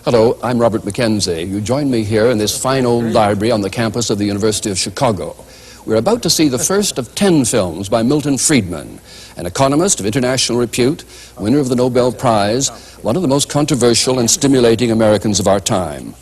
Hello, I'm Robert McKenzie. You join me here in this fine old library on the campus of the University of Chicago. We're about to see the first of 10 films by Milton Friedman, an economist of international repute, winner of the Nobel Prize, one of the most controversial and stimulating Americans of our time.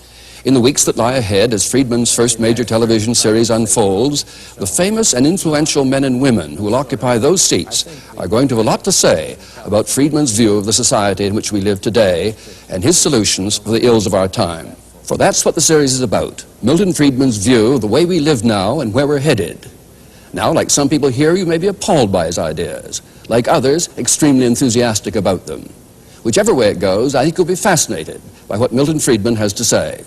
In the weeks that lie ahead, as Friedman's first major television series unfolds, the famous and influential men and women who will occupy those seats are going to have a lot to say about Friedman's view of the society in which we live today and his solutions for the ills of our time. For that's what the series is about, Milton Friedman's view of the way we live now and where we're headed. Now, like some people here, you may be appalled by his ideas. Like others, extremely enthusiastic about them. Whichever way it goes, I think you'll be fascinated by what Milton Friedman has to say.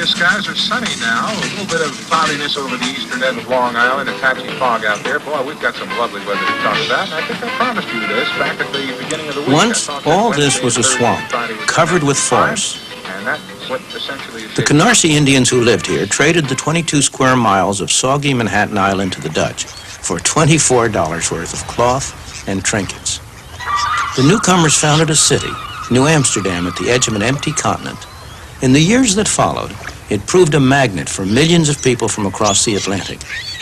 Skies are sunny now, a little bit of cloudiness over the eastern end of Long Island, a patchy fog out there. Boy, we've got some lovely weather to talk about, and I think I promised you this back at the beginning of the week. Once, all this was a swamp, covered with forests. And that's what essentially is the Canarsie Indians who lived here traded the 22 square miles of soggy Manhattan Island to the Dutch for $24 worth of cloth and trinkets. The newcomers founded a city, New Amsterdam, at the edge of an empty continent. In the years that followed, it proved a magnet for millions of people from across the Atlantic,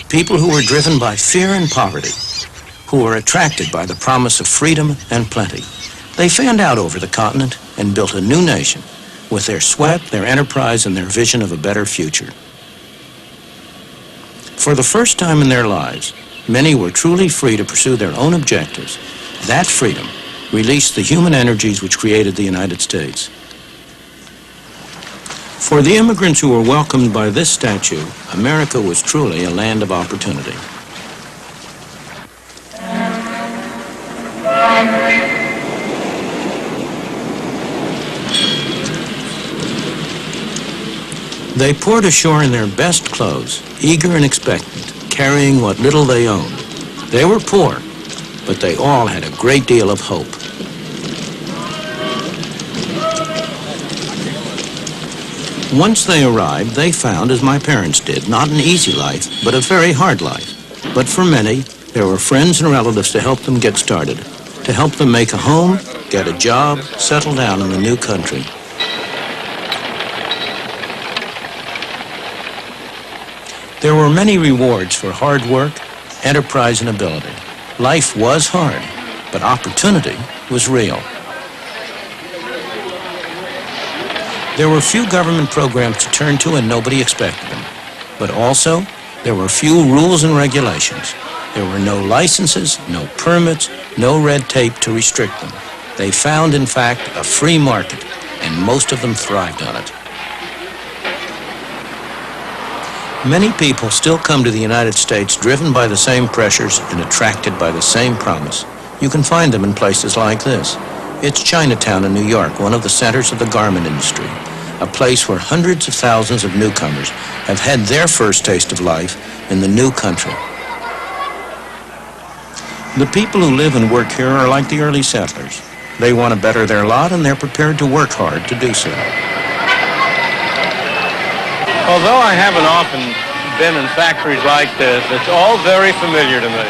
people who were driven by fear and poverty, who were attracted by the promise of freedom and plenty. They fanned out over the continent and built a new nation with their sweat, their enterprise, and their vision of a better future. For the first time in their lives, many were truly free to pursue their own objectives. That freedom released the human energies which created the United States. For the immigrants who were welcomed by this statue, America was truly a land of opportunity. They poured ashore in their best clothes, eager and expectant, carrying what little they owned. They were poor, but they all had a great deal of hope. Once they arrived, they found, as my parents did, not an easy life, but a very hard life. But for many, there were friends and relatives to help them get started, to help them make a home, get a job, settle down in the new country. There were many rewards for hard work, enterprise, and ability. Life was hard, but opportunity was real. There were few government programs to turn to and nobody expected them. But also, there were few rules and regulations. There were no licenses, no permits, no red tape to restrict them. They found, in fact, a free market, and most of them thrived on it. Many people still come to the United States driven by the same pressures and attracted by the same promise. You can find them in places like this. It's Chinatown in New York, one of the centers of the garment industry, a place where hundreds of thousands of newcomers have had their first taste of life in the new country. The people who live and work here are like the early settlers. They want to better their lot, and they're prepared to work hard to do so. Although I haven't often been in factories like this, it's all very familiar to me,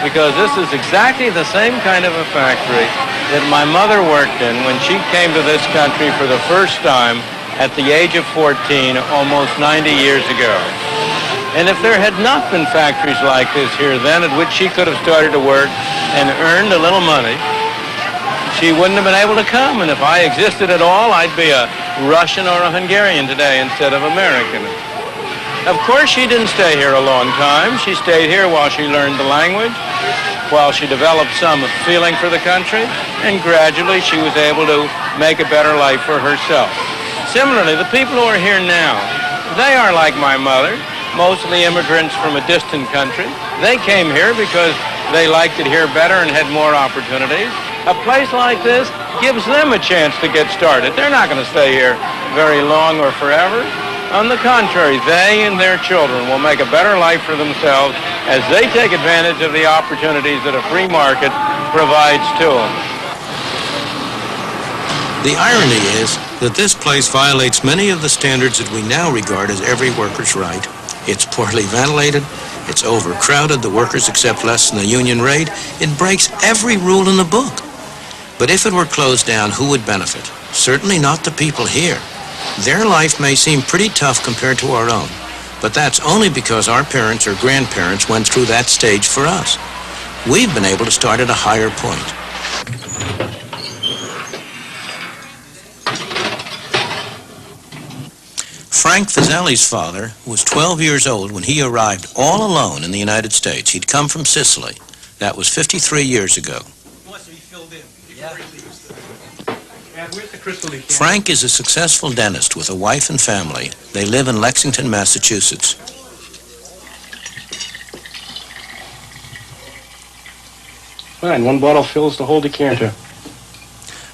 because this is exactly the same kind of a factory that my mother worked in when she came to this country for the first time at the age of 14, almost 90 years ago. And if there had not been factories like this here then, at which she could have started to work and earned a little money, she wouldn't have been able to come. And if I existed at all, I'd be a Russian or a Hungarian today instead of American. Of course, she didn't stay here a long time. She stayed here while she learned the language, while she developed some feeling for the country, and gradually she was able to make a better life for herself. Similarly, the people who are here now, they are like my mother, mostly immigrants from a distant country. They came here because they liked it here better and had more opportunities. A place like this gives them a chance to get started. They're not going to stay here very long or forever. On the contrary, they and their children will make a better life for themselves as they take advantage of the opportunities that a free market provides to them. The irony is that this place violates many of the standards that we now regard as every worker's right. It's poorly ventilated, it's overcrowded, the workers accept less than the union rate, it breaks every rule in the book. But if it were closed down, who would benefit? Certainly not the people here. Their life may seem pretty tough compared to our own, but that's only because our parents or grandparents went through that stage for us. We've been able to start at a higher point. Frank Fazeli's father was 12 years old when he arrived all alone in the United States. He'd come from Sicily. That was 53 years ago. Frank is a successful dentist with a wife and family. They live in Lexington, Massachusetts. Fine, one bottle fills the whole decanter.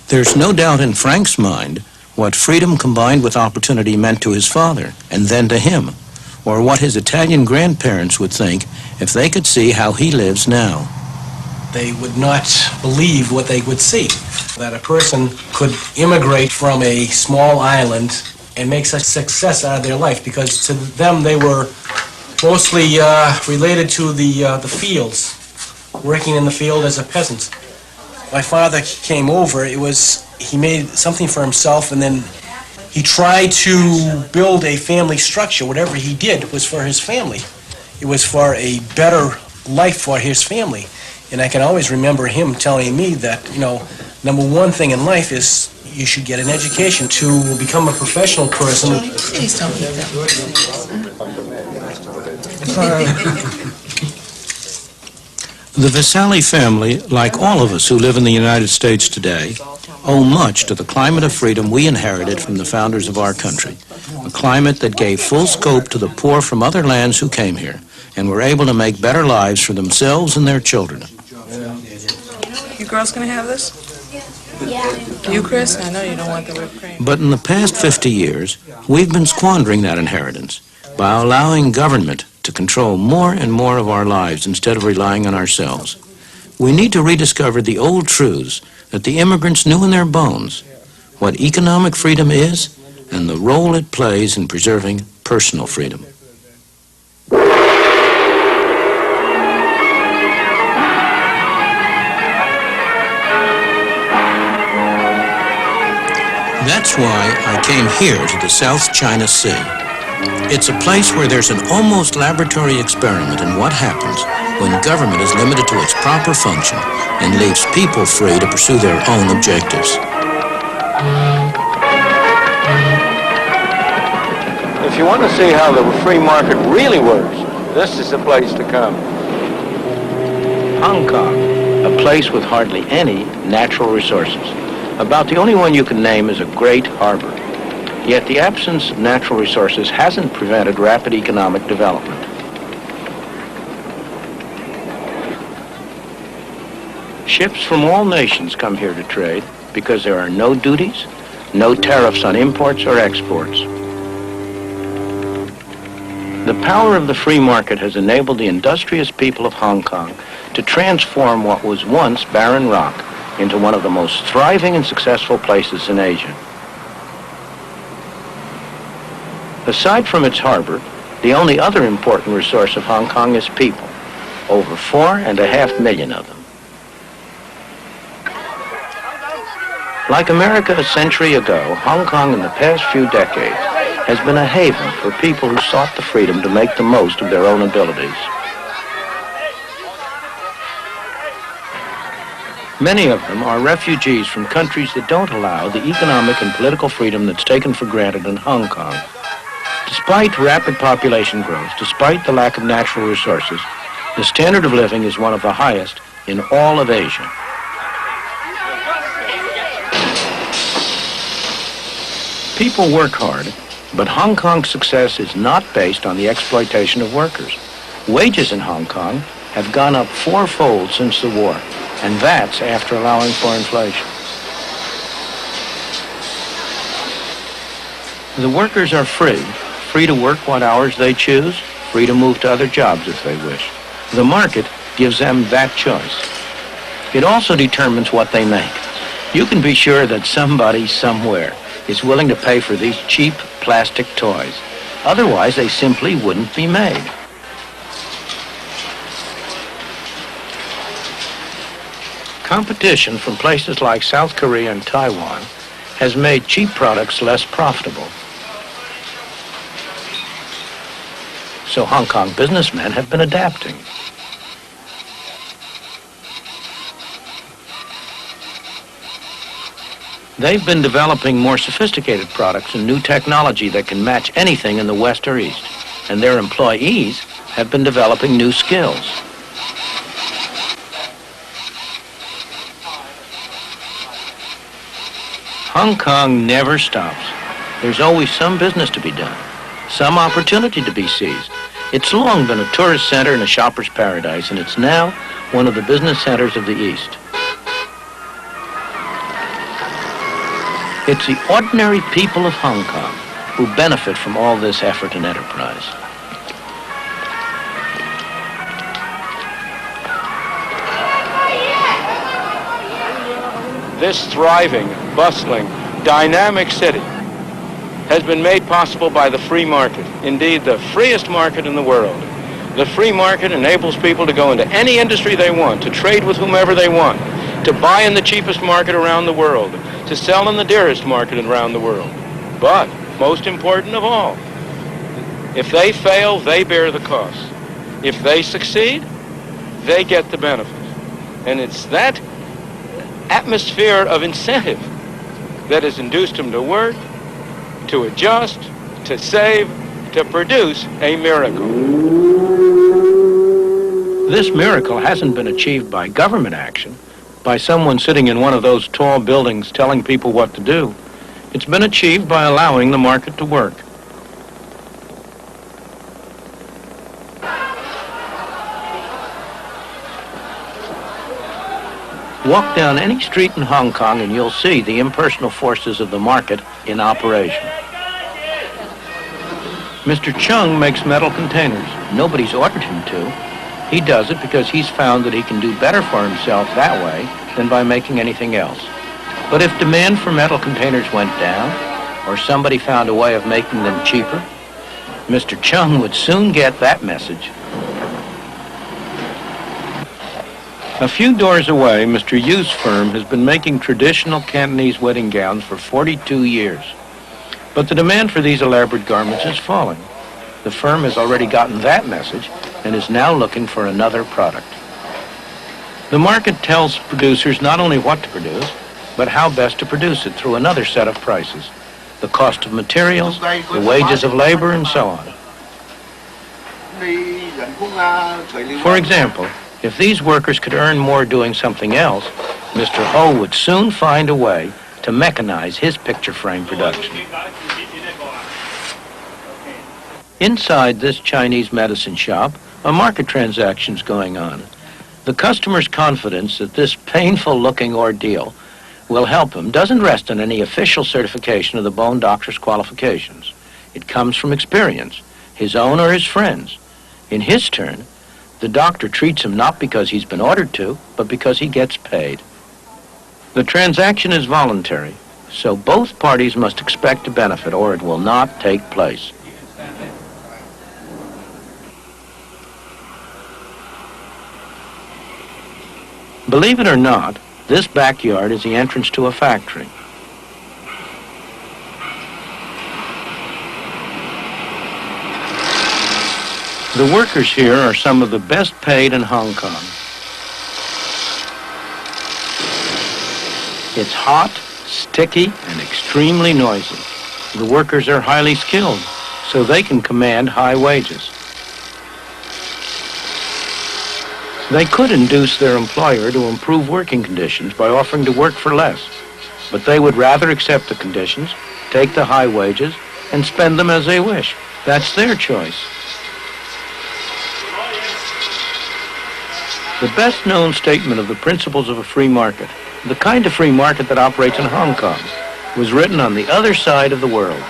There's no doubt in Frank's mind what freedom combined with opportunity meant to his father, and then to him, or what his Italian grandparents would think if they could see how he lives now. They would not believe what they would see, that a person could immigrate from a small island and make such success out of their life, because to them they were mostly related to the fields, working in the field as a peasant. My father came over, he made something for himself, and then he tried to build a family structure. Whatever he did was for his family. It was for a better life for his family. And I can always remember him telling me that, number one thing in life is you should get an education to become a professional person. Please don't eat The Vasali family, like all of us who live in the United States today, owe much to the climate of freedom we inherited from the founders of our country, a climate that gave full scope to the poor from other lands who came here and were able to make better lives for themselves and their children. You girls gonna have this? Yeah. You, Chris? I know you don't want the whipped cream. But in the past 50 years, we've been squandering that inheritance by allowing government to control more and more of our lives instead of relying on ourselves. We need to rediscover the old truths that the immigrants knew in their bones, what economic freedom is and the role it plays in preserving personal freedom. That's why I came here to the South China Sea. It's a place where there's an almost laboratory experiment in what happens when government is limited to its proper function and leaves people free to pursue their own objectives. If you want to see how the free market really works, this is the place to come. Hong Kong, a place with hardly any natural resources. About the only one you can name is a great harbor. Yet the absence of natural resources hasn't prevented rapid economic development. Ships from all nations come here to trade because there are no duties, no tariffs on imports or exports. The power of the free market has enabled the industrious people of Hong Kong to transform what was once barren rock into one of the most thriving and successful places in Asia. Aside from its harbor, the only other important resource of Hong Kong is people, over 4.5 million of them. Like America a century ago, Hong Kong in the past few decades has been a haven for people who sought the freedom to make the most of their own abilities. Many of them are refugees from countries that don't allow the economic and political freedom that's taken for granted in Hong Kong. Despite rapid population growth, despite the lack of natural resources, the standard of living is one of the highest in all of Asia. People work hard, but Hong Kong's success is not based on the exploitation of workers. Wages in Hong Kong have gone up 4-fold since the war, and that's after allowing for inflation. The workers are free to work what hours they choose, free to move to other jobs if they wish. The market gives them that choice. It also determines what they make. You can be sure that somebody somewhere is willing to pay for these cheap plastic toys. Otherwise, they simply wouldn't be made. Competition from places like South Korea and Taiwan has made cheap products less profitable. So Hong Kong businessmen have been adapting. They've been developing more sophisticated products and new technology that can match anything in the West or East. And their employees have been developing new skills. Hong Kong never stops. There's always some business to be done, some opportunity to be seized. It's long been a tourist center and a shopper's paradise, and it's now one of the business centers of the East. It's the ordinary people of Hong Kong who benefit from all this effort and enterprise. This thriving, bustling, dynamic city has been made possible by the free market. Indeed, the freest market in the world. The free market enables people to go into any industry they want, to trade with whomever they want, to buy in the cheapest market around the world, to sell in the dearest market around the world. But, most important of all, if they fail, they bear the cost. If they succeed, they get the benefit. And it's that atmosphere of incentive that has induced them to work, to adjust, to save, to produce a miracle. This miracle hasn't been achieved by government action, by someone sitting in one of those tall buildings telling people what to do. It's been achieved by allowing the market to work. Walk down any street in Hong Kong and you'll see the impersonal forces of the market in operation. Mr. Chung makes metal containers. Nobody's ordered him to. He does it because he's found that he can do better for himself that way than by making anything else. But if demand for metal containers went down, or somebody found a way of making them cheaper, Mr. Chung would soon get that message. A few doors away, Mr. Yu's firm has been making traditional Cantonese wedding gowns for 42 years. But the demand for these elaborate garments is falling. The firm has already gotten that message and is now looking for another product. The market tells producers not only what to produce, but how best to produce it through another set of prices. The cost of materials, the wages of labor, and so on. For example, if these workers could earn more doing something else, Mr. Ho would soon find a way to mechanize his picture frame production. Inside this Chinese medicine shop, a market transaction's going on. The customer's confidence that this painful-looking ordeal will help him doesn't rest on any official certification of the bone doctor's qualifications. It comes from experience, his own or his friends. In his turn, the doctor treats him not because he's been ordered to, but because he gets paid. The transaction is voluntary, so both parties must expect to benefit or it will not take place. Believe it or not, this backyard is the entrance to a factory. The workers here are some of the best paid in Hong Kong. It's hot, sticky, and extremely noisy. The workers are highly skilled, so they can command high wages. They could induce their employer to improve working conditions by offering to work for less, but they would rather accept the conditions, take the high wages, and spend them as they wish. That's their choice. The best-known statement of the principles of a free market, the kind of free market that operates in Hong Kong, was written on the other side of the world.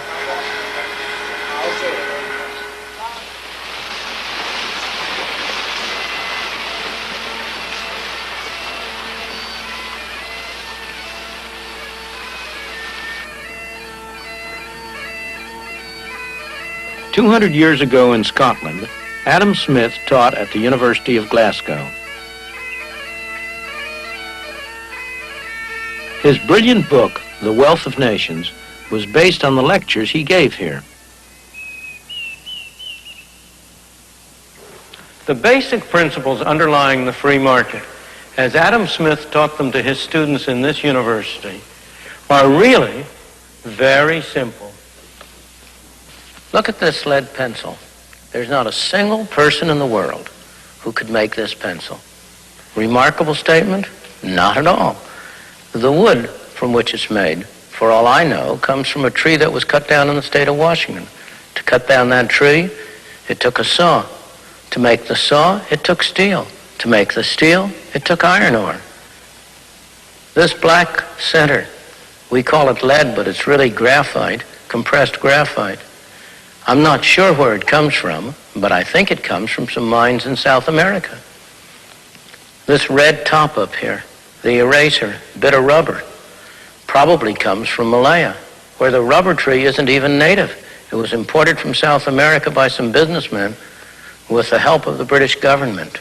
200 years ago in Scotland, Adam Smith taught at the University of Glasgow. His brilliant book, The Wealth of Nations, was based on the lectures he gave here. The basic principles underlying the free market, as Adam Smith taught them to his students in this university, are really very simple. Look at this lead pencil. There's not a single person in the world who could make this pencil. Remarkable statement? Not at all. The wood from which it's made, for all I know, comes from a tree that was cut down in the state of Washington. To cut down that tree, it took a saw. To make the saw, it took steel. To make the steel, it took iron ore. This black center, we call it lead, but it's really graphite, compressed graphite. I'm not sure where it comes from, but I think it comes from some mines in South America. This red top up here, the eraser, bit of rubber, probably comes from Malaya, where the rubber tree isn't even native. It was imported from South America by some businessmen with the help of the British government.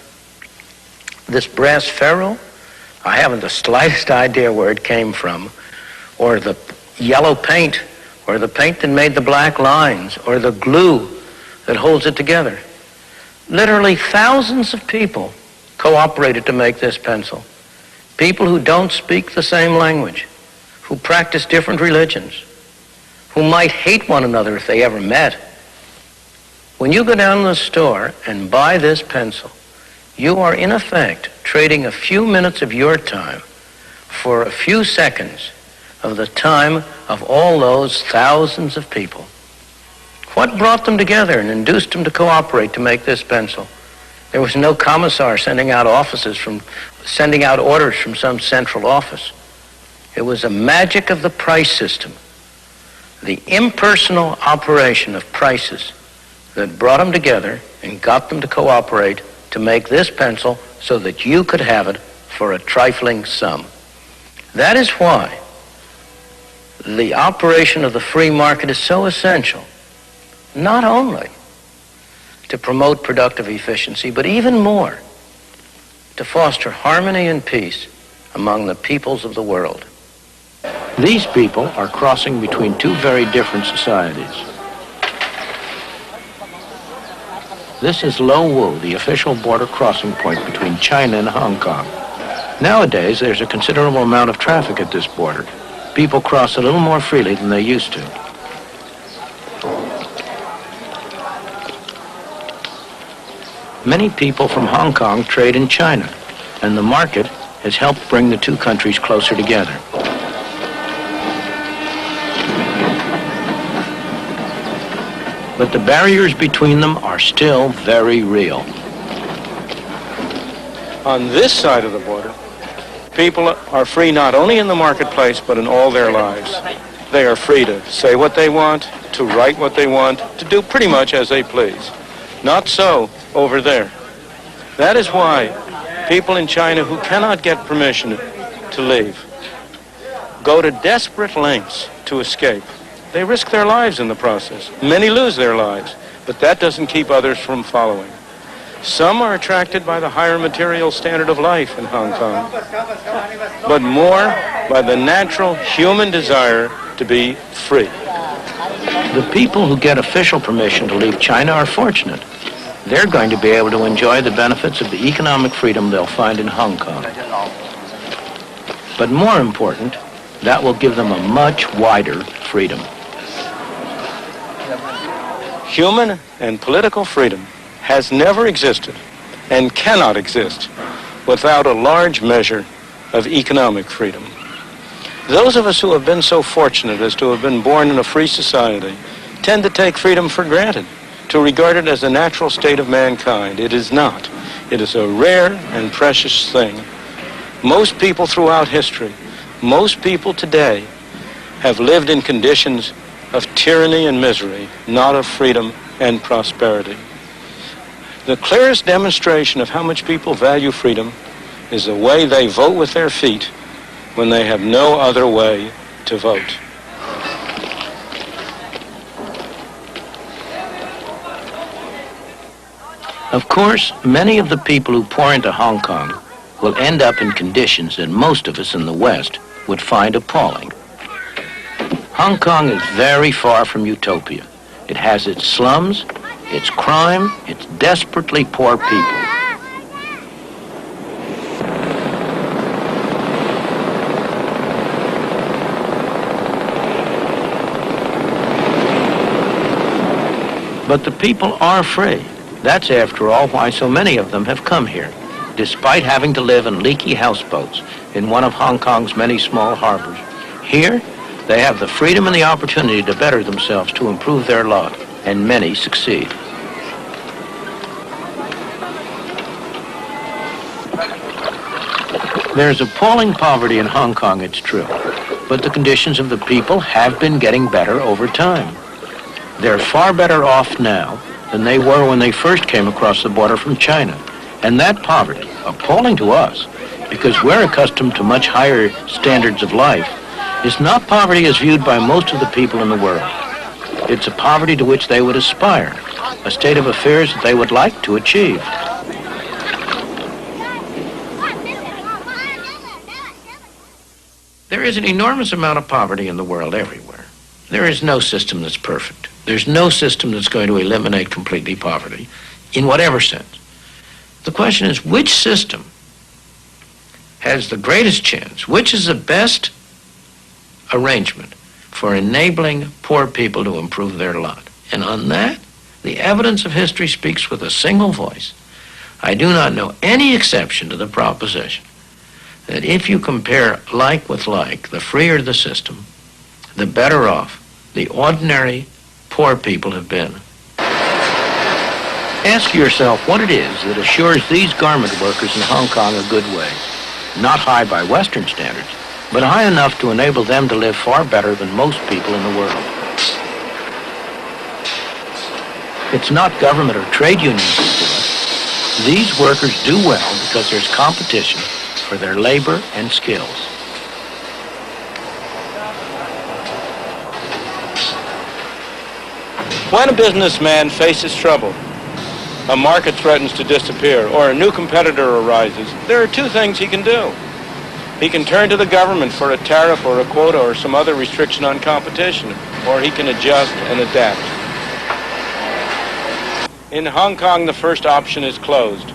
This brass ferrule, I haven't the slightest idea where it came from, or the yellow paint, or the paint that made the black lines, or the glue that holds it together. Literally thousands of people cooperated to make this pencil. People who don't speak the same language, who practice different religions, who might hate one another if they ever met. When you go down to the store and buy this pencil, you are in effect trading a few minutes of your time for a few seconds of the time of all those thousands of people. What brought them together and induced them to cooperate to make this pencil? There was no commissar sending out orders from some central office. It was a magic of the price system, the impersonal operation of prices that brought them together and got them to cooperate to make this pencil so that you could have it for a trifling sum. That is why the operation of the free market is so essential, not only to promote productive efficiency, but even more to foster harmony and peace among the peoples of the world. These people are crossing between two very different societies. This is Lo Wu, the official border crossing point between China and Hong Kong. Nowadays, there's a considerable amount of traffic at this border. People cross a little more freely than they used to. Many people from Hong Kong trade in China, and the market has helped bring the two countries closer together. But the barriers between them are still very real. On this side of the border, people are free not only in the marketplace, but in all their lives. They are free to say what they want, to write what they want, to do pretty much as they please. Not so over there. That is why people in China who cannot get permission to leave go to desperate lengths to escape. They risk their lives in the process. Many lose their lives, but that doesn't keep others from following. Some are attracted by the higher material standard of life in Hong Kong, but more by the natural human desire to be free. The people who get official permission to leave China are fortunate. They're going to be able to enjoy the benefits of the economic freedom they'll find in Hong Kong. But more important, that will give them a much wider freedom. Human and political freedom has never existed and cannot exist without a large measure of economic freedom. Those of us who have been so fortunate as to have been born in a free society tend to take freedom for granted, to regard it as a natural state of mankind. It is not. It is a rare and precious thing. Most people throughout history, most people today have lived in conditions of tyranny and misery, not of freedom and prosperity. The clearest demonstration of how much people value freedom is the way they vote with their feet when they have no other way to vote. Of course, many of the people who pour into Hong Kong will end up in conditions that most of us in the West would find appalling. Hong Kong is very far from utopia. It has its slums, its crime, its desperately poor people. But the people are free. That's, after all, why so many of them have come here, despite having to live in leaky houseboats in one of Hong Kong's many small harbors. Here, they have the freedom and the opportunity to better themselves, to improve their lot, and many succeed. There's appalling poverty in Hong Kong, it's true, but the conditions of the people have been getting better over time. They're far better off now than they were when they first came across the border from China. And that poverty, appalling to us, because we're accustomed to much higher standards of life, is not poverty as viewed by most of the people in the world. It's a poverty to which they would aspire, a state of affairs that they would like to achieve. There is an enormous amount of poverty in the world everywhere. There is no system that's perfect. There's no system that's going to eliminate completely poverty, in whatever sense. The question is, which system has the greatest chance? Which is the best arrangement for enabling poor people to improve their lot? And on that, the evidence of history speaks with a single voice. I do not know any exception to the proposition that if you compare like with like, the freer the system, the better off the ordinary poor people have been. Ask yourself what it is that assures these garment workers in Hong Kong a good wage. Not high by Western standards, but high enough to enable them to live far better than most people in the world. It's not government or trade unions that do it. These workers do well because there's competition for their labor and skills. When a businessman faces trouble, a market threatens to disappear, or a new competitor arises, there are two things he can do. He can turn to the government for a tariff or a quota or some other restriction on competition, or he can adjust and adapt. In Hong Kong, the first option is closed.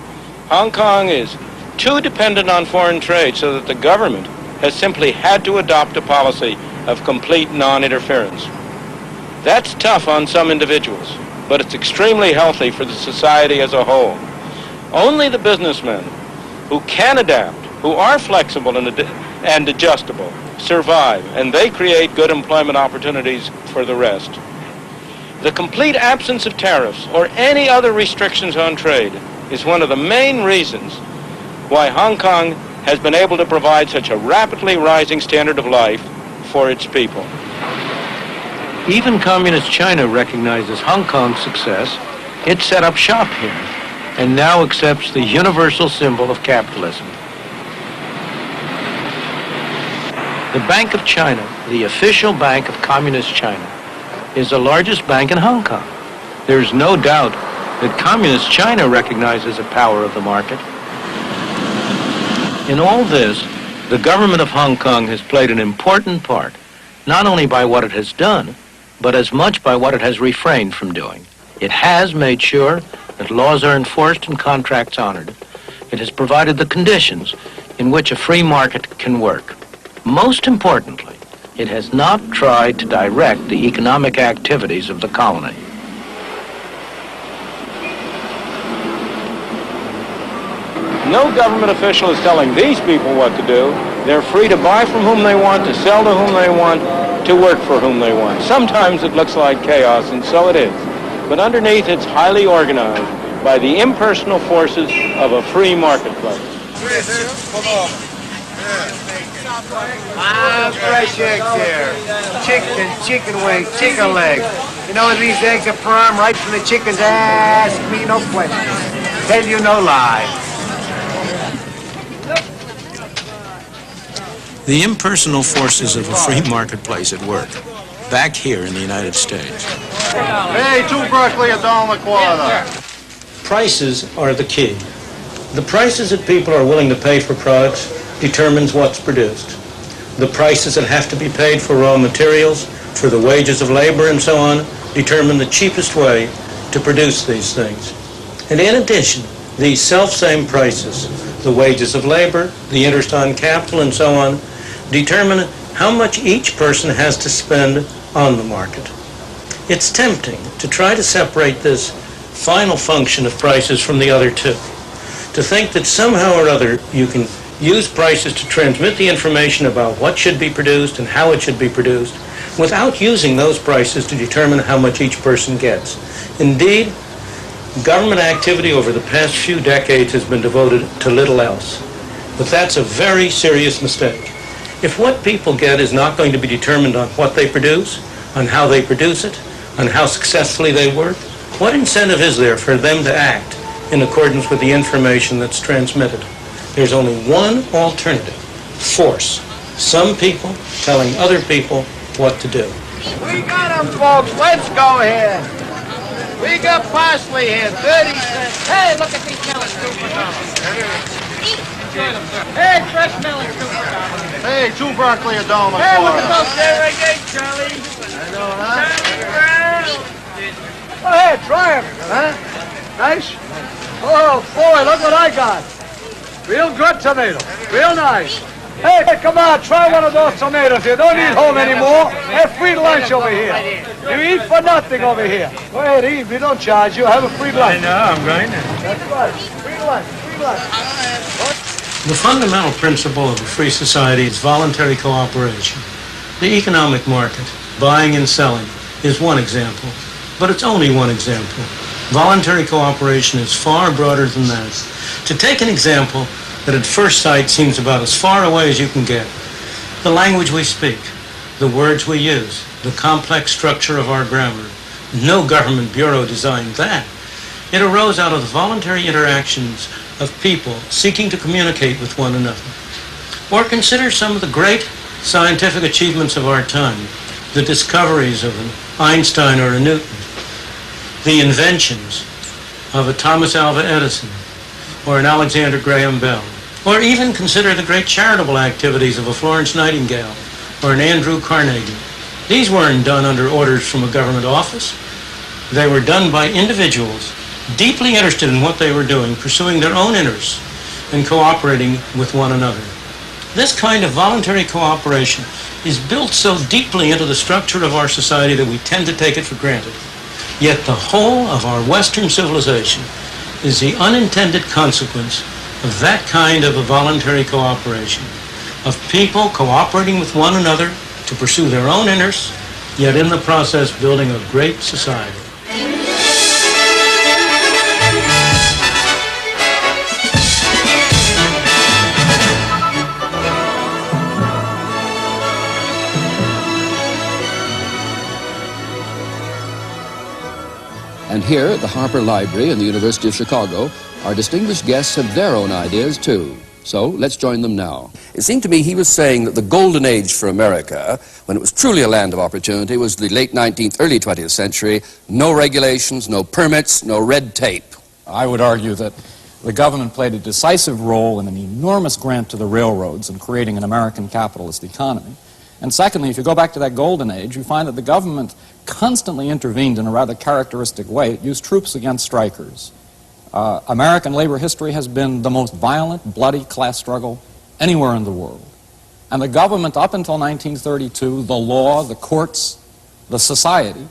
Hong Kong is too dependent on foreign trade so that the government has simply had to adopt a policy of complete non-interference. That's tough on some individuals, but it's extremely healthy for the society as a whole. Only the businessmen who can adapt, who are flexible and adjustable, survive, and they create good employment opportunities for the rest. The complete absence of tariffs or any other restrictions on trade is one of the main reasons why Hong Kong has been able to provide such a rapidly rising standard of life for its people. Even Communist China recognizes Hong Kong's success. It set up shop here and now accepts the universal symbol of capitalism. The Bank of China, the official bank of Communist China, is the largest bank in Hong Kong. There's no doubt that Communist China recognizes the power of the market. In all this, the government of Hong Kong has played an important part, not only by what it has done, but as much by what it has refrained from doing. It has made sure that laws are enforced and contracts honored. It has provided the conditions in which a free market can work. Most importantly, it has not tried to direct the economic activities of the colony. No government official is telling these people what to do. They're free to buy from whom they want, to sell to whom they want, to work for whom they want. Sometimes it looks like chaos, and so it is. But underneath, it's highly organized by the impersonal forces of a free marketplace. Fresh eggs here. Chicken wings, chicken legs. You know, these eggs are prime right from the chicken's ass. Ask me no questions. Tell you no lie. The impersonal forces of a free marketplace at work, back here in the United States. Hey, two broccoli, $1.25. prices are the key. The prices that people are willing to pay for products determines what's produced. The prices that have to be paid for raw materials, for the wages of labor and so on, determine the cheapest way to produce these things. And in addition, these self-same prices, the wages of labor, the interest on capital and so on, determine how much each person has to spend on the market. It's tempting to try to separate this final function of prices from the other two. To think that somehow or other you can use prices to transmit the information about what should be produced and how it should be produced without using those prices to determine how much each person gets. Indeed, government activity over the past few decades has been devoted to little else. But that's a very serious mistake. If what people get is not going to be determined on what they produce, on how they produce it, on how successfully they work, what incentive is there for them to act in accordance with the information that's transmitted? There's only one alternative: force. Some people telling other people what to do. We got them, folks. Let's go ahead. We got parsley here, 30 cents. Hey, look at these melons, $2 for Hey, fresh melons, $2 for Hey, 2 broccoli $1. Hey, look at those there again, Charlie. I know, huh? Charlie Brown. Go ahead, try them, huh? Nice? Oh, boy, look what I got. Real good tomato. Real nice. Hey, come on, try one of those tomatoes. You don't eat home anymore. Have free lunch over here. You eat for nothing over here. Go ahead, eat. We don't charge you. Have a free lunch. I know, I'm going to. That's right. Free lunch. Free lunch. The fundamental principle of a free society is voluntary cooperation. The economic market, buying and selling, is one example, but it's only one example. Voluntary cooperation is far broader than that. To take an example that at first sight seems about as far away as you can get, the language we speak, the words we use, the complex structure of our grammar. No government bureau designed that. It arose out of the voluntary interactions of people seeking to communicate with one another. Or consider some of the great scientific achievements of our time, the discoveries of an Einstein or a Newton, the inventions of a Thomas Alva Edison or an Alexander Graham Bell, or even consider the great charitable activities of a Florence Nightingale or an Andrew Carnegie. These weren't done under orders from a government office. They were done by individuals deeply interested in what they were doing, pursuing their own interests and cooperating with one another. This kind of voluntary cooperation is built so deeply into the structure of our society that we tend to take it for granted. Yet the whole of our Western civilization is the unintended consequence of that kind of a voluntary cooperation, of people cooperating with one another to pursue their own interests, yet in the process building a great society. And here at the Harper Library in the University of Chicago, our distinguished guests have their own ideas too. So let's join them now. It seemed to me he was saying that the golden age for America, when it was truly a land of opportunity, was the late 19th, early 20th century. No regulations, no permits, no red tape. I would argue that the government played a decisive role in an enormous grant to the railroads in creating an American capitalist economy. And secondly, if you go back to that golden age, you find that the government constantly intervened in a rather characteristic way. It used troops against strikers. American labor history has been the most violent, bloody class struggle anywhere in the world. And the government, up until 1932, the law, the courts, the society,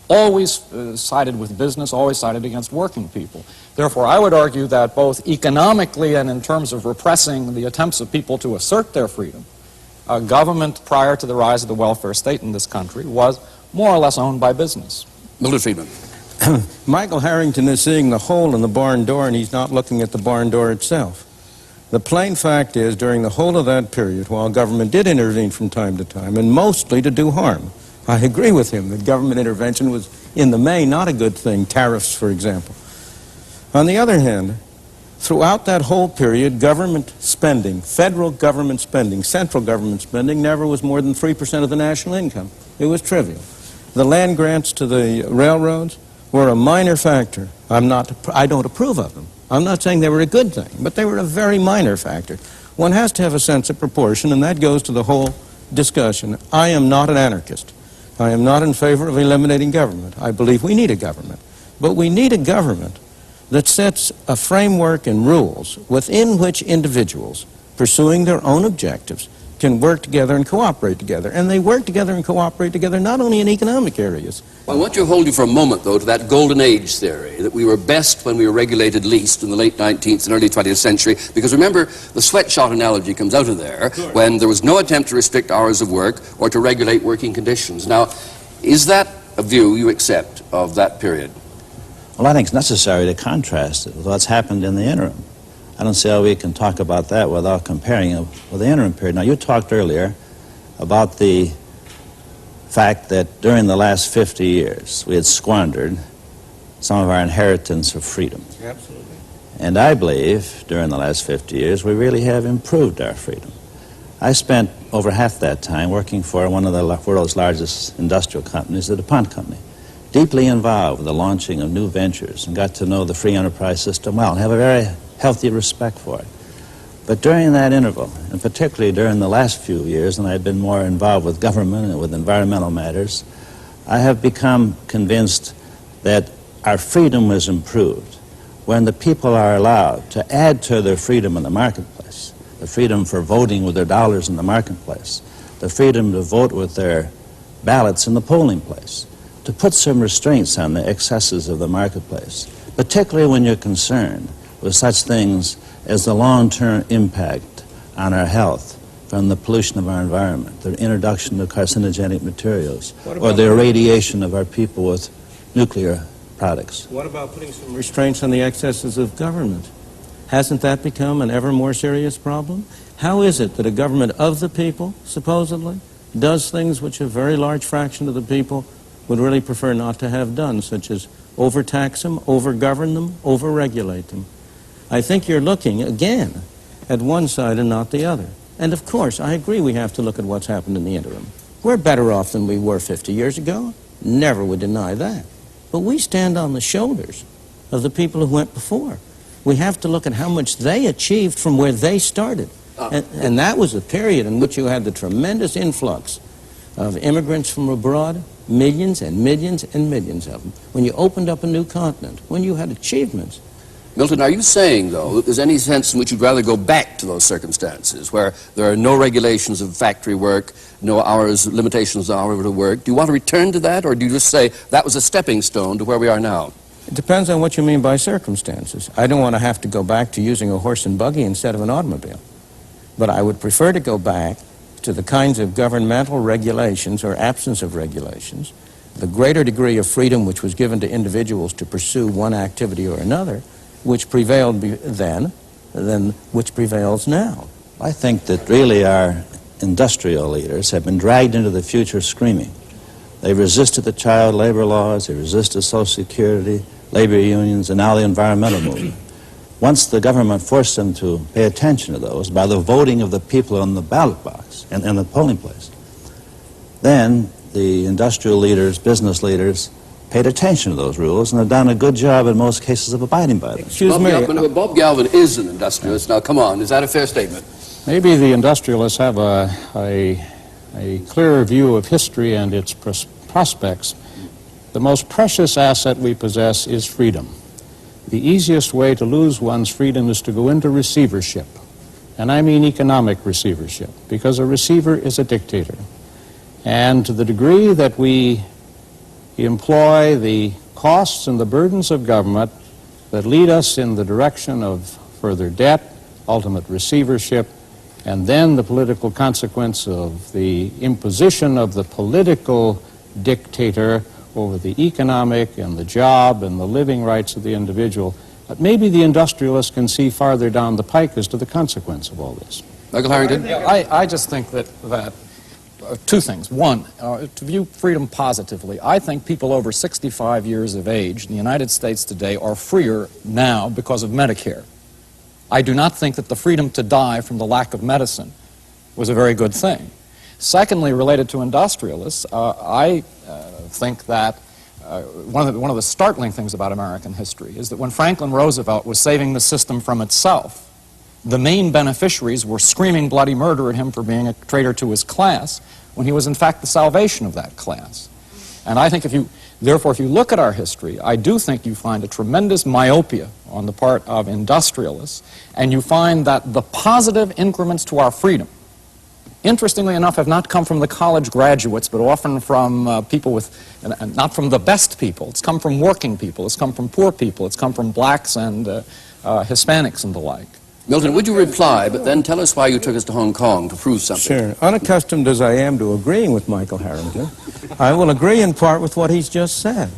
always sided with business, always sided against working people. Therefore, I would argue that both economically and in terms of repressing the attempts of people to assert their freedom, government prior to the rise of the welfare state in this country was more or less owned by business. Milton Friedman. Michael Harrington is seeing the hole in the barn door, and he's not looking at the barn door itself. The plain fact is, during the whole of that period, while government did intervene from time to time, and mostly to do harm, I agree with him that government intervention was, in the main, not a good thing, tariffs, for example. On the other hand, throughout that whole period, government spending, federal government spending, central government spending, never was more than 3% of the national income. It was trivial. The land grants to the railroads were a minor factor. I don't approve of them. I'm not saying they were a good thing, but they were a very minor factor. One has to have a sense of proportion, and that goes to the whole discussion. I am not an anarchist. I am not in favor of eliminating government. I believe we need a government. But we need a government that sets a framework and rules within which individuals pursuing their own objectives can work together and cooperate together. And they work together and cooperate together not only in economic areas. Well, I want you to hold you for a moment, though, to that golden age theory, that we were best when we were regulated least in the late 19th and early 20th century. Because remember, the sweatshop analogy comes out of there, when there was no attempt to restrict hours of work or to regulate working conditions. Now, is that a view you accept of that period? Well, I think it's necessary to contrast it with what's happened in the interim. I don't see how we can talk about that without comparing it with the interim period. Now, you talked earlier about the fact that during the last 50 years we had squandered some of our inheritance of freedom. Absolutely. And I believe during the last 50 years we really have improved our freedom. I spent over half that time working for one of the world's largest industrial companies, the DuPont Company, deeply involved with the launching of new ventures, and got to know the free enterprise system well and have a very healthy respect for it. But during that interval, and particularly during the last few years, when I've been more involved with government and with environmental matters, I have become convinced that our freedom was improved when the people are allowed to add to their freedom in the marketplace, the freedom for voting with their dollars in the marketplace, the freedom to vote with their ballots in the polling place, to put some restraints on the excesses of the marketplace, particularly when you're concerned with such things as the long-term impact on our health from the pollution of our environment, the introduction of carcinogenic materials, or the irradiation of our people with nuclear products. What about putting some restraints on the excesses of government? Hasn't that become an ever more serious problem? How is it that a government of the people, supposedly, does things which a very large fraction of the people would really prefer not to have done, such as overtax them, overgovern them, overregulate them? I think you're looking, again, at one side and not the other. And of course, I agree we have to look at what's happened in the interim. We're better off than we were 50 years ago. Never would deny that. But we stand on the shoulders of the people who went before. We have to look at how much they achieved from where they started. And that was a period in which you had the tremendous influx of immigrants from abroad, millions and millions and millions of them. When you opened up a new continent, when you had achievements. Milton, are you saying, though, that there's any sense in which you'd rather go back to those circumstances where there are no regulations of factory work, no hours, limitations on hours of work? Do you want to return to that, or do you just say that was a stepping stone to where we are now? It depends on what you mean by circumstances. I don't want to have to go back to using a horse and buggy instead of an automobile. But I would prefer to go back to the kinds of governmental regulations or absence of regulations, the greater degree of freedom which was given to individuals to pursue one activity or another, which prevailed then than which prevails now. I think that really our industrial leaders have been dragged into the future screaming. They resisted the child labor laws, they resisted Social Security, labor unions, and now the environmental movement. Once the government forced them to pay attention to those by the voting of the people on the ballot box and the polling place, then the industrial leaders, business leaders, paid attention to those rules and have done a good job in most cases of abiding by them. Excuse me. Bob Galvin is an industrialist. Now, come on, is that a fair statement? Maybe the industrialists have a clearer view of history and its prospects. The most precious asset we possess is freedom. The easiest way to lose one's freedom is to go into receivership. And I mean economic receivership, because a receiver is a dictator. And to the degree that we employ the costs and the burdens of government that lead us in the direction of further debt, ultimate receivership, and then the political consequence of the imposition of the political dictator over the economic and the job and the living rights of the individual, but maybe the industrialists can see farther down the pike as to the consequence of all this. Michael Harrington? I just think that two things. One, to view freedom positively, I think people over 65 years of age in the United States today are freer now because of Medicare. I do not think that the freedom to die from the lack of medicine was a very good thing. Secondly, related to industrialists, I think that one of the startling things about American history is that when Franklin Roosevelt was saving the system from itself, the main beneficiaries were screaming bloody murder at him for being a traitor to his class, when he was in fact the salvation of that class. And I think therefore if you look at our history, I do think you find a tremendous myopia on the part of industrialists, and you find that the positive increments to our freedom, interestingly enough, have not come from the college graduates, but often from people and not from the best people. It's come from working people, it's come from poor people, it's come from blacks and Hispanics and the like. Milton, would you reply, but then tell us why you took us to Hong Kong to prove something? Sure. Unaccustomed as I am to agreeing with Michael Harrington, I will agree in part with what he's just said.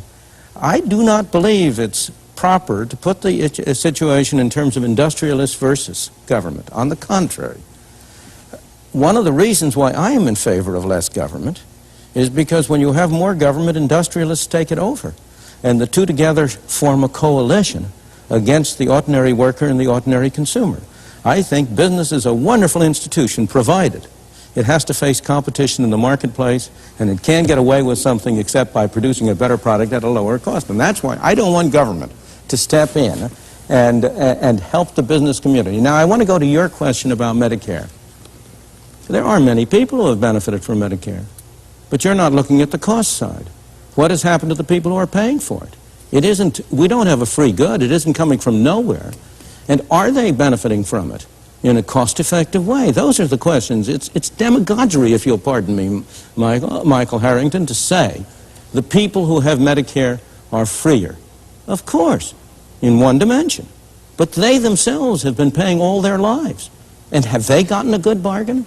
I do not believe it's proper to put the situation in terms of industrialist versus government. On the contrary, one of the reasons why I am in favor of less government is because when you have more government, industrialists take it over. And the two together form a coalition against the ordinary worker and the ordinary consumer. I think business is a wonderful institution, provided it has to face competition in the marketplace, and it can't get away with something except by producing a better product at a lower cost. And that's why I don't want government to step in and help the business community. Now, I want to go to your question about Medicare. There are many people who have benefited from Medicare, but you're not looking at the cost side. What has happened to the people who are paying for it? We don't have a free good. It isn't coming from nowhere. And are they benefiting from it in a cost-effective way? Those are the questions. It's demagoguery, if you'll pardon me, Michael Harrington, to say the people who have Medicare are freer. Of course, in one dimension. But they themselves have been paying all their lives. And have they gotten a good bargain?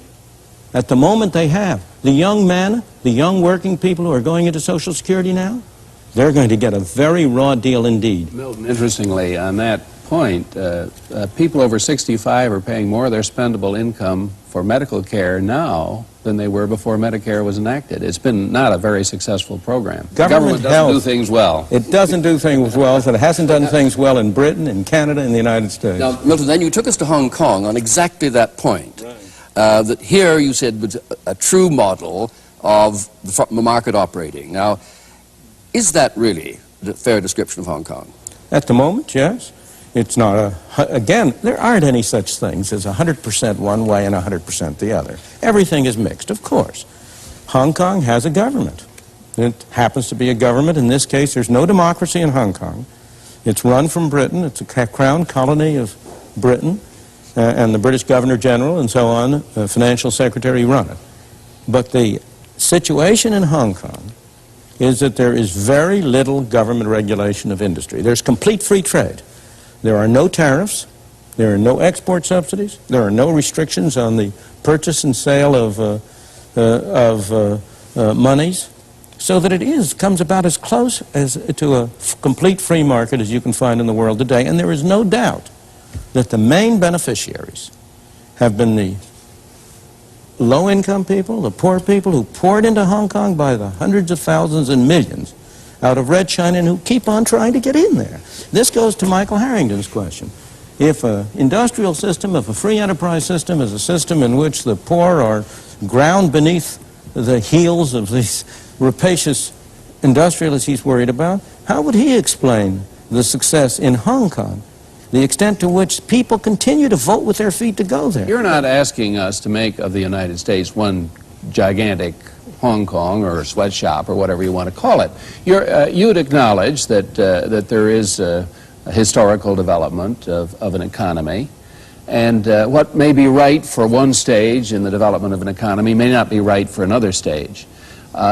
At the moment they have. The young men, the young working people who are going into Social Security now, they're going to get a very raw deal indeed. Milton, interestingly, on that point, people over 65 are paying more of their spendable income for medical care now than they were before Medicare was enacted. It's been not a very successful program. Government doesn't do things well. It doesn't do things well, and it hasn't done things well in Britain, in Canada, in the United States. Now, Milton, then you took us to Hong Kong on exactly that point. Right. That here, you said, was a true model of the market operating. Now, is that really a fair description of Hong Kong? At the moment, yes. It's not again, there aren't any such things as 100% one way and 100% the other. Everything is mixed, of course. Hong Kong has a government. It happens to be a government. In this case, there's no democracy in Hong Kong. It's run from Britain. It's a crown colony of Britain, and the British Governor General and so on, Financial Secretary, run it. But the situation in Hong Kong is that there is very little government regulation of industry. There's complete free trade. There are no tariffs. There are no export subsidies. There are no restrictions on the purchase and sale of monies, so that it comes about as close to a complete free market as you can find in the world today. And there is no doubt that the main beneficiaries have been the low-income people, the poor people who poured into Hong Kong by the hundreds of thousands and millions out of Red China and who keep on trying to get in there. This goes to Michael Harrington's question. If an industrial system, if a free enterprise system is a system in which the poor are ground beneath the heels of these rapacious industrialists he's worried about, how would he explain the success in Hong Kong, the extent to which people continue to vote with their feet to go there? You're not asking us to make of the United States one gigantic Hong Kong or sweatshop or whatever you want to call it. You'd acknowledge that there is a historical development of an economy, and what may be right for one stage in the development of an economy may not be right for another stage.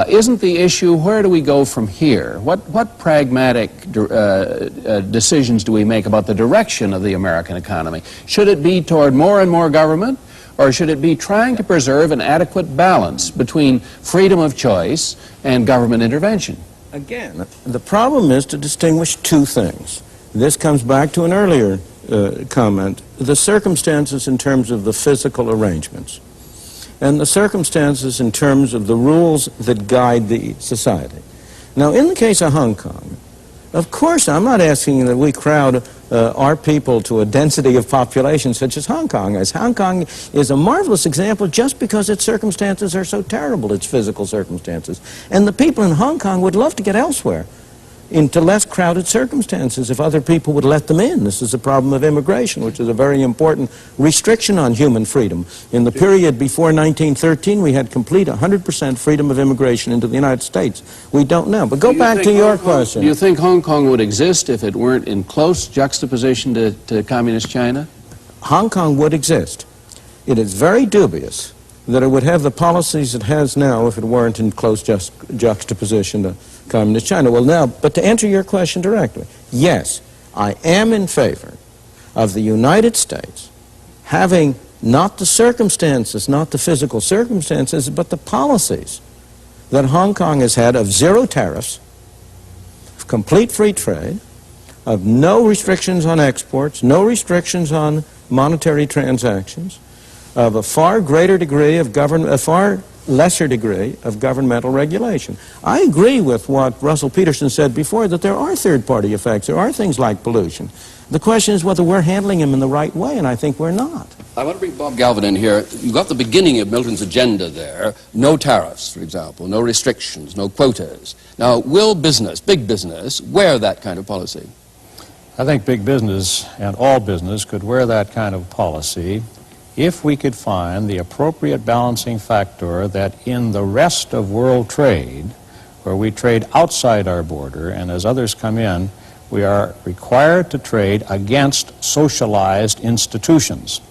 Isn't the issue, where do we go from here? What pragmatic decisions do we make about the direction of the American economy? Should it be toward more and more government, or should it be trying to preserve an adequate balance between freedom of choice and government intervention? Again, the problem is to distinguish two things. This comes back to an earlier comment, the circumstances in terms of the physical arrangements, and the circumstances in terms of the rules that guide the society. Now, in the case of Hong Kong, of course, I'm not asking that we crowd our people to a density of population such as Hong Kong is. Hong Kong is a marvelous example just because its circumstances are so terrible, its physical circumstances. And the people in Hong Kong would love to get elsewhere. into less crowded circumstances if other people would let them in. This is a problem of immigration, which is a very important restriction on human freedom. In the period before 1913, we had complete 100% freedom of immigration into the United States. We don't now. But go back to your question. Do you think Hong Kong would exist if it weren't in close juxtaposition to communist China? Hong Kong would exist. It is very dubious that it would have the policies it has now if it weren't in close juxtaposition to communist China. Well, now, but to answer your question directly, yes, I am in favor of the United States having not the circumstances, not the physical circumstances, but the policies that Hong Kong has had of zero tariffs, of complete free trade, of no restrictions on exports, no restrictions on monetary transactions, of a far greater degree of a far lesser degree of governmental regulation. I agree with what Russell Peterson said before, that there are third-party effects. There are things like pollution. The question is whether we're handling them in the right way, and I think we're not. I want to bring Bob Galvin in here. You got the beginning of Milton's agenda there. No tariffs, for example, no restrictions, no quotas. Now, will business, big business, wear that kind of policy? I think big business and all business could wear that kind of policy if we could find the appropriate balancing factor that in the rest of world trade, where we trade outside our border, and as others come in, we are required to trade against socialized institutions.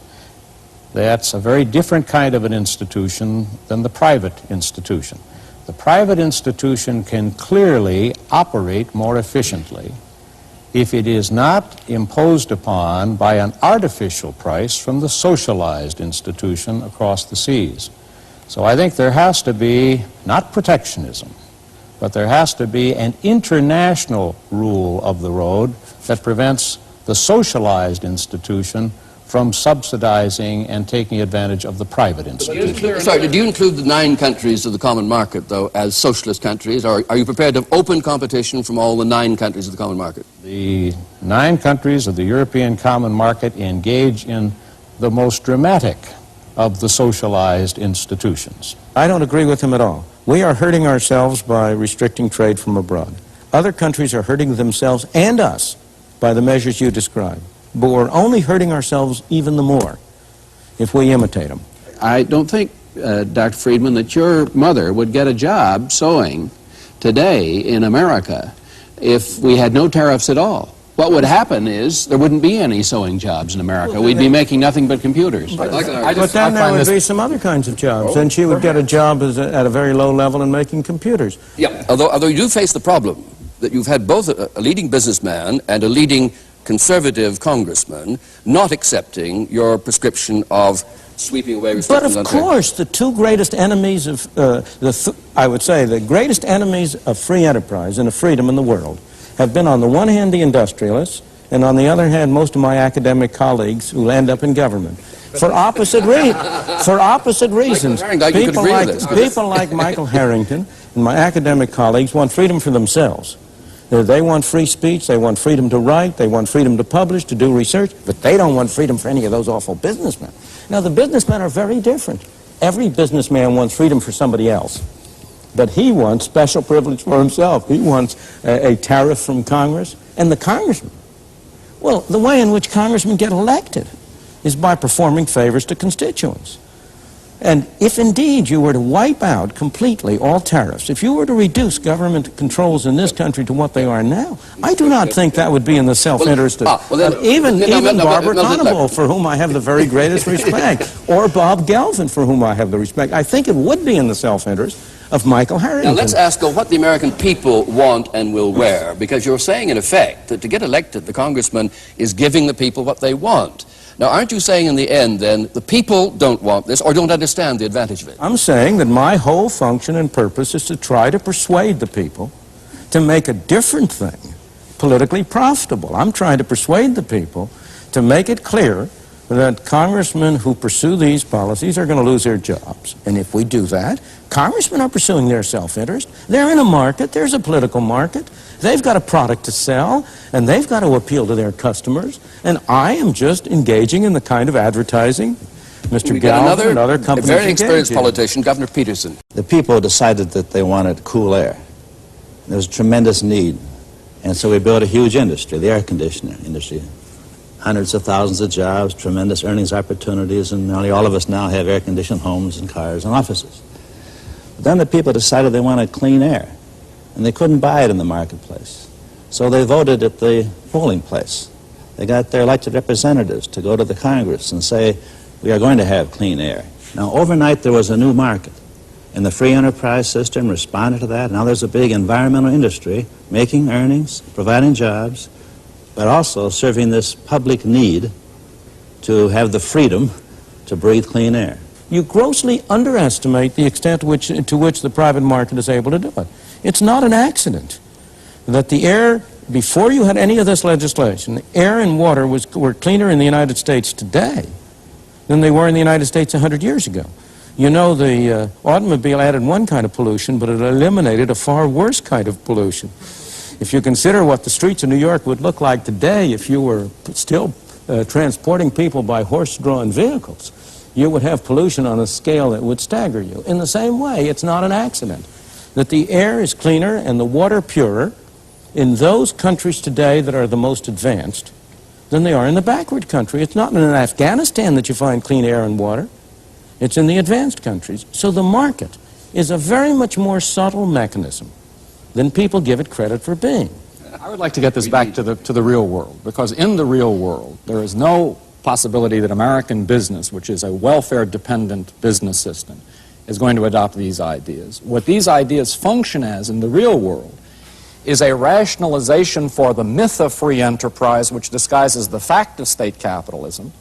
That's a very different kind of an institution than the private institution. The private institution can clearly operate more efficiently if it is not imposed upon by an artificial price from the socialized institution across the seas. So I think there has to be, not protectionism, but there has to be an international rule of the road that prevents the socialized institution from subsidizing and taking advantage of the private institution. Sorry, did you include the 9 countries of the common market, though, as socialist countries, or are you prepared to have open competition from all the 9 countries of the common market? The 9 countries of the European common market engage in the most dramatic of the socialized institutions. I don't agree with him at all. We are hurting ourselves by restricting trade from abroad. Other countries are hurting themselves and us by the measures you described. But we're only hurting ourselves even the more if we imitate them. I don't think, Dr. Friedman, that your mother would get a job sewing today in America if we had no tariffs at all. What would happen is there wouldn't be any sewing jobs in America. We'd be making nothing but computers. But then there would be some other kinds of jobs. Then she would get a job at a very low level in making computers. Yeah, although you do face the problem that you've had both a leading businessman and a leading conservative congressman not accepting your prescription of sweeping away restrictions. But of course, the 2 greatest enemies of, I would say, the greatest enemies of free enterprise and of freedom in the world have been, on the one hand, the industrialists, and on the other hand, most of my academic colleagues who end up in government. For opposite reasons. People like Michael Harrington and my academic colleagues want freedom for themselves. They want free speech, they want freedom to write, they want freedom to publish, to do research, but they don't want freedom for any of those awful businessmen. Now, the businessmen are very different. Every businessman wants freedom for somebody else, but he wants special privilege for himself. He wants a tariff from Congress. And the congressman, well, the way in which congressmen get elected is by performing favors to constituents. And if indeed you were to wipe out completely all tariffs, if you were to reduce government controls in this country to what they are now, I do not think that would be in the self-interest of even Barber, Conable, for whom I have the very greatest respect, or Bob Galvin, for whom I have the respect. I think it would be in the self-interest of Michael Harrington. Now let's ask what the American people want and will wear, because you're saying in effect that to get elected, the congressman is giving the people what they want. Now, aren't you saying in the end, then, the people don't want this or don't understand the advantage of it? I'm saying that my whole function and purpose is to try to persuade the people to make a different thing politically profitable. I'm trying to persuade the people to make it clear that congressmen who pursue these policies are going to lose their jobs. And if we do that, congressmen are pursuing their self-interest. They're in a market. There's a political market. They've got a product to sell, and they've got to appeal to their customers. And I am just engaging in the kind of advertising Mr. Galvin and other companies very experienced politician, Governor Peterson. The people decided that they wanted cool air. There was a tremendous need And so we built a huge industry, the air conditioner industry. Hundreds of thousands of jobs, tremendous earnings opportunities, and nearly all of us now have air-conditioned homes and cars and offices. But then the people decided they wanted clean air, and they couldn't buy it in the marketplace. So they voted at the polling place. They got their elected representatives to go to the Congress and say, we are going to have clean air. Now, overnight there was a new market, and the free enterprise system responded to that. Now there's a big environmental industry making earnings, providing jobs, but also serving this public need to have the freedom to breathe clean air. You grossly underestimate the extent to which the private market is able to do it. It's not an accident that the air, before you had any of this legislation, air and water were cleaner in the United States today than they were in the United States 100 years ago. You know, the automobile added one kind of pollution, but it eliminated a far worse kind of pollution. If you consider what the streets of New York would look like today if you were still transporting people by horse-drawn vehicles, you would have pollution on a scale that would stagger you. In the same way, it's not an accident that the air is cleaner and the water purer in those countries today that are the most advanced than they are in the backward country. It's not in Afghanistan that you find clean air and water. It's in the advanced countries. So the market is a very much more subtle mechanism than people give it credit for being. I would like to get this back to the real world, because in the real world, there is no possibility that American business, which is a welfare-dependent business system, is going to adopt these ideas. What these ideas function as in the real world is a rationalization for the myth of free enterprise, which disguises the fact of state capitalism,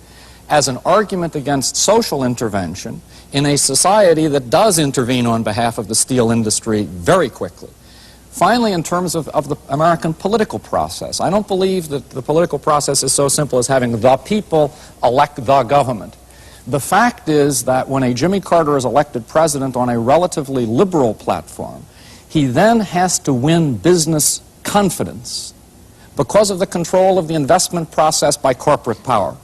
as an argument against social intervention in a society that does intervene on behalf of the steel industry very quickly. Finally, in terms of the American political process, I don't believe that the political process is so simple as having the people elect the government. The fact is that when a Jimmy Carter is elected president on a relatively liberal platform, he then has to win business confidence because of the control of the investment process by corporate power.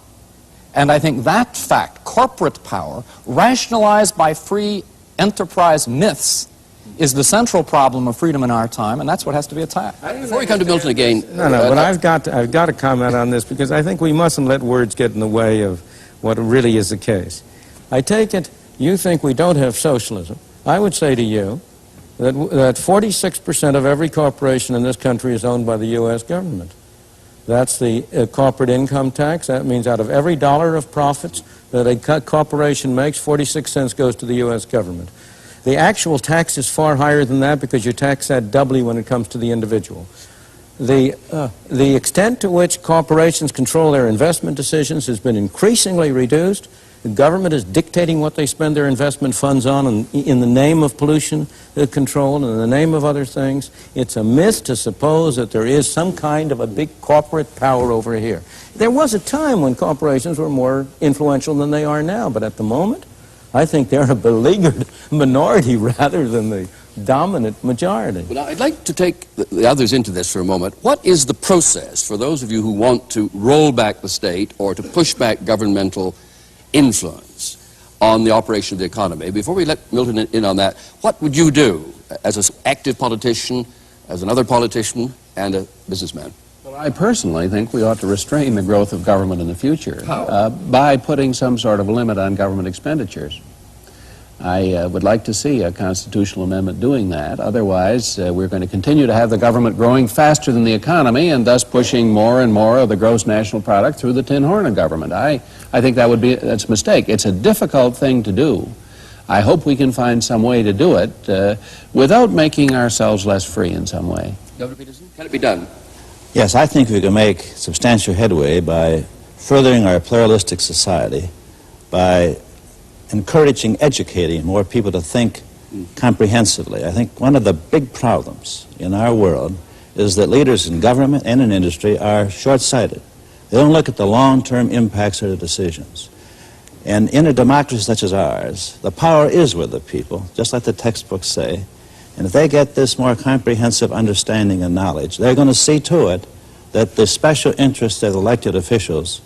And I think that fact, corporate power, rationalized by free enterprise myths, is the central problem of freedom in our time, and that's what has to be attacked. Before we come to Milton again... No, but I've got to comment on this, because I think we mustn't let words get in the way of what really is the case. I take it you think we don't have socialism. I would say to you that 46% of every corporation in this country is owned by the U.S. government. That's the corporate income tax. That means out of every dollar of profits that a corporation makes, 46 cents goes to the U.S. government. The actual tax is far higher than that because you tax that doubly when it comes to the individual. The extent to which corporations control their investment decisions has been increasingly reduced. The government is dictating what they spend their investment funds on in the name of pollution control and in the name of other things. It's a myth to suppose that there is some kind of a big corporate power over here. There was a time when corporations were more influential than they are now, but at the moment, I think they're a beleaguered minority rather than the dominant majority. Well, I'd like to take the others into this for a moment. What is the process for those of you who want to roll back the state or to push back governmental influence on the operation of the economy? Before we let Milton in on that, what would you do as an active politician, as another politician, and a businessman? Well, I personally think we ought to restrain the growth of government in the future. How? By putting some sort of limit on government expenditures. I would like to see a constitutional amendment doing that. Otherwise, we're going to continue to have the government growing faster than the economy and thus pushing more and more of the gross national product through the tin horn of government. I think that's a mistake. It's a difficult thing to do. I hope we can find some way to do it without making ourselves less free in some way. Governor Peterson, can it be done? Yes, I think we can make substantial headway by furthering our pluralistic society, by encouraging, educating more people to think comprehensively. I think one of the big problems in our world is that leaders in government and in industry are short-sighted. They don't look at the long-term impacts of their decisions. And in a democracy such as ours, the power is with the people, just like the textbooks say. And if they get this more comprehensive understanding and knowledge, they're going to see to it that the special interests of elected officials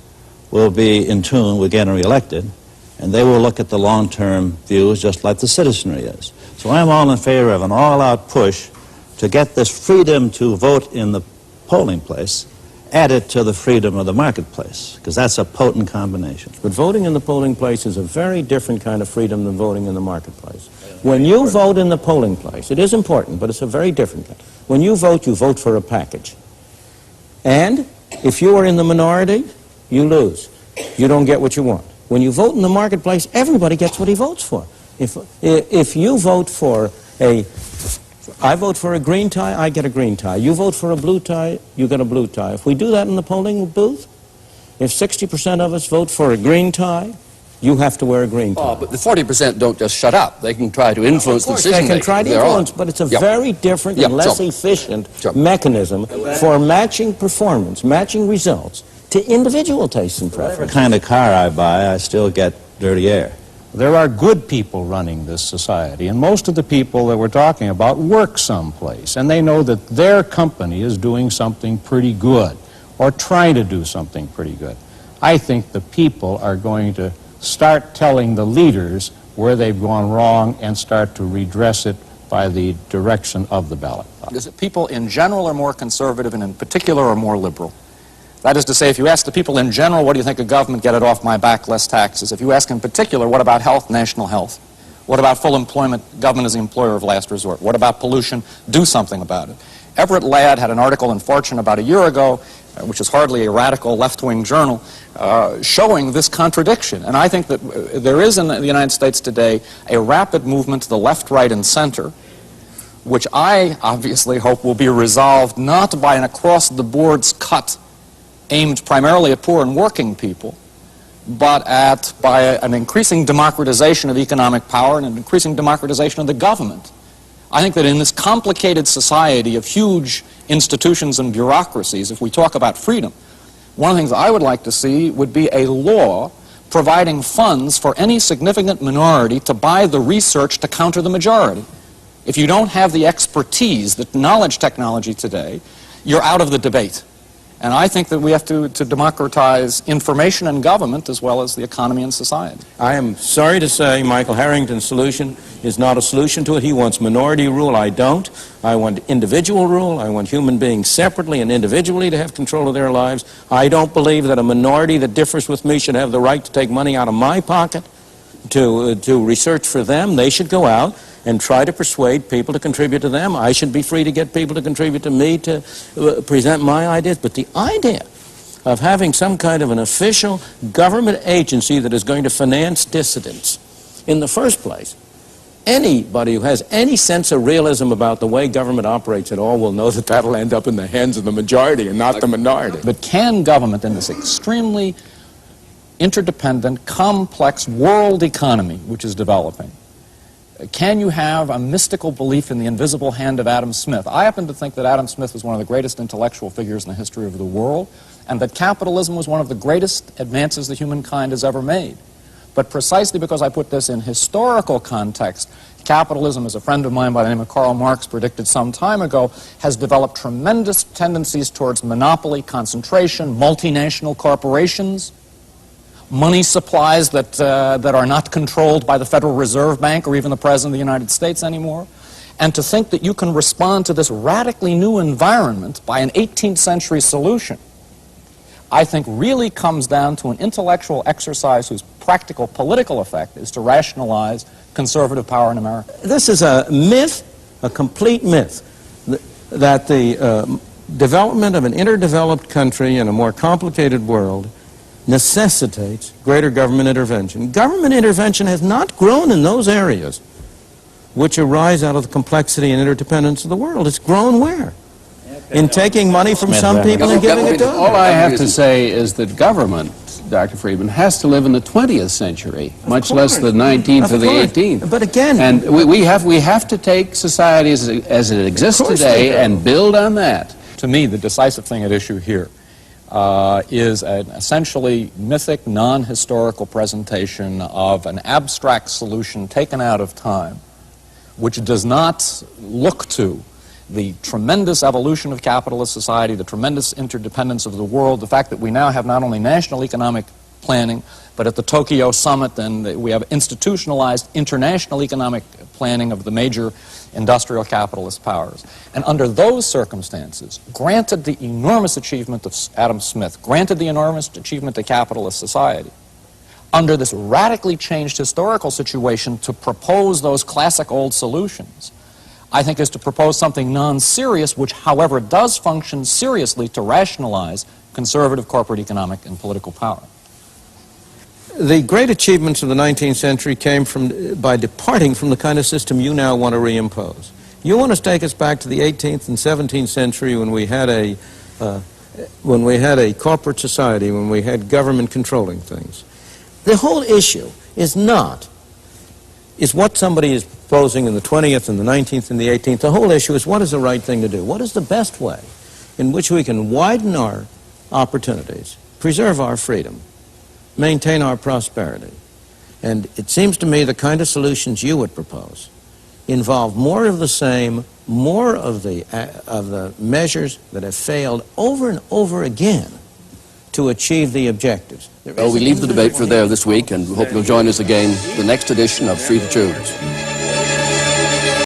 will be in tune with getting reelected, and they will look at the long-term views just like the citizenry is. So I'm all in favor of an all-out push to get this freedom to vote in the polling place added to the freedom of the marketplace, because that's a potent combination. But voting in the polling place is a very different kind of freedom than voting in the marketplace. When you vote in the polling place, it is important, but it's a very different kind. When you vote for a package. And if you are in the minority, you lose. You don't get what you want. When you vote in the marketplace, everybody gets what he votes for. If you vote for I vote for a green tie, I get a green tie. You vote for a blue tie, you get a blue tie. If we do that in the polling booth, if 60% of us vote for a green tie, you have to wear a green tie. Oh, but the 40% don't just shut up. They can try to influence the decision-making. They can try to influence, but it's a very different and less efficient mechanism for matching performance, matching results to individual tastes and preferences. Whatever kind of car I buy, I still get dirty air. There are good people running this society, and most of the people that we're talking about work someplace, and they know that their company is doing something pretty good, or trying to do something pretty good. I think the people are going to start telling the leaders where they've gone wrong and start to redress it by the direction of the ballot box. People in general are more conservative, and in particular are more liberal. That is to say, if you ask the people in general, what do you think of government, get it off my back, less taxes. If you ask in particular, what about health, national health? What about full employment, government is the employer of last resort? What about pollution? Do something about it. Everett Ladd had an article in Fortune about a year ago, which is hardly a radical left-wing journal, showing this contradiction. And I think that there is in the United States today a rapid movement to the left, right, and center, which I obviously hope will be resolved not by an across-the-boards cut aimed primarily at poor and working people, but by an increasing democratization of economic power and an increasing democratization of the government. I think that in this complicated society of huge institutions and bureaucracies, if we talk about freedom, one of the things I would like to see would be a law providing funds for any significant minority to buy the research to counter the majority. If you don't have the expertise, the knowledge technology today, you're out of the debate. And I think that we have to democratize information and government as well as the economy and society. I am sorry to say Michael Harrington's solution is not a solution to it. He wants minority rule. I don't. I want individual rule. I want human beings separately and individually to have control of their lives. I don't believe that a minority that differs with me should have the right to take money out of my pocket to research for them. They should go out and try to persuade people to contribute to them. I should be free to get people to contribute to me to present my ideas. But the idea of having some kind of an official government agency that is going to finance dissidents, in the first place, anybody who has any sense of realism about the way government operates at all will know that that'll end up in the hands of the majority and not the minority. But can government, in this extremely interdependent, complex world economy which is developing, can you have a mystical belief in the invisible hand of Adam Smith? I happen to think that Adam Smith was one of the greatest intellectual figures in the history of the world, and that capitalism was one of the greatest advances that humankind has ever made. But precisely because I put this in historical context, capitalism, as a friend of mine by the name of Karl Marx predicted some time ago, has developed tremendous tendencies towards monopoly, concentration, multinational corporations, money supplies that are not controlled by the Federal Reserve Bank or even the President of the United States anymore. And to think that you can respond to this radically new environment by an 18th century solution, I think really comes down to an intellectual exercise whose practical political effect is to rationalize conservative power in America. This is a myth, a complete myth, that the development of an underdeveloped country in a more complicated world necessitates greater government intervention. Government intervention has not grown in those areas which arise out of the complexity and interdependence of the world. It's grown where? In taking money from some people and giving it to others. All I have to say is that government, Dr. Friedman, has to live in the 20th century, much less the 19th or the 18th. But again... And we have to take society as it exists today and build on that. To me, the decisive thing at issue here is an essentially mythic, non-historical presentation of an abstract solution taken out of time, which does not look to the tremendous evolution of capitalist society, the tremendous interdependence of the world, the fact that we now have not only national economic planning, but at the Tokyo summit, then we have institutionalized international economic planning of the major industrial capitalist powers. And under those circumstances, granted the enormous achievement of Adam Smith, granted the enormous achievement of capitalist society, under this radically changed historical situation, to propose those classic old solutions, I think, is to propose something non-serious, which, however, does function seriously to rationalize conservative corporate economic and political power. The great achievements of the 19th century came by departing from the kind of system you now want to reimpose. You want to take us back to the 18th and 17th century when we had a corporate society, when we had government controlling things. The whole issue is what somebody is proposing in the 20th and the 19th and the 18th. The whole issue is what is the right thing to do? What is the best way in which we can widen our opportunities, preserve our freedom, maintain our prosperity? And it seems to me the kind of solutions you would propose involve more of the same, more of the measures that have failed over and over again to achieve the objectives. Well, we leave the debate for there this week, and we hope you'll join us again the next edition of Free to Choose.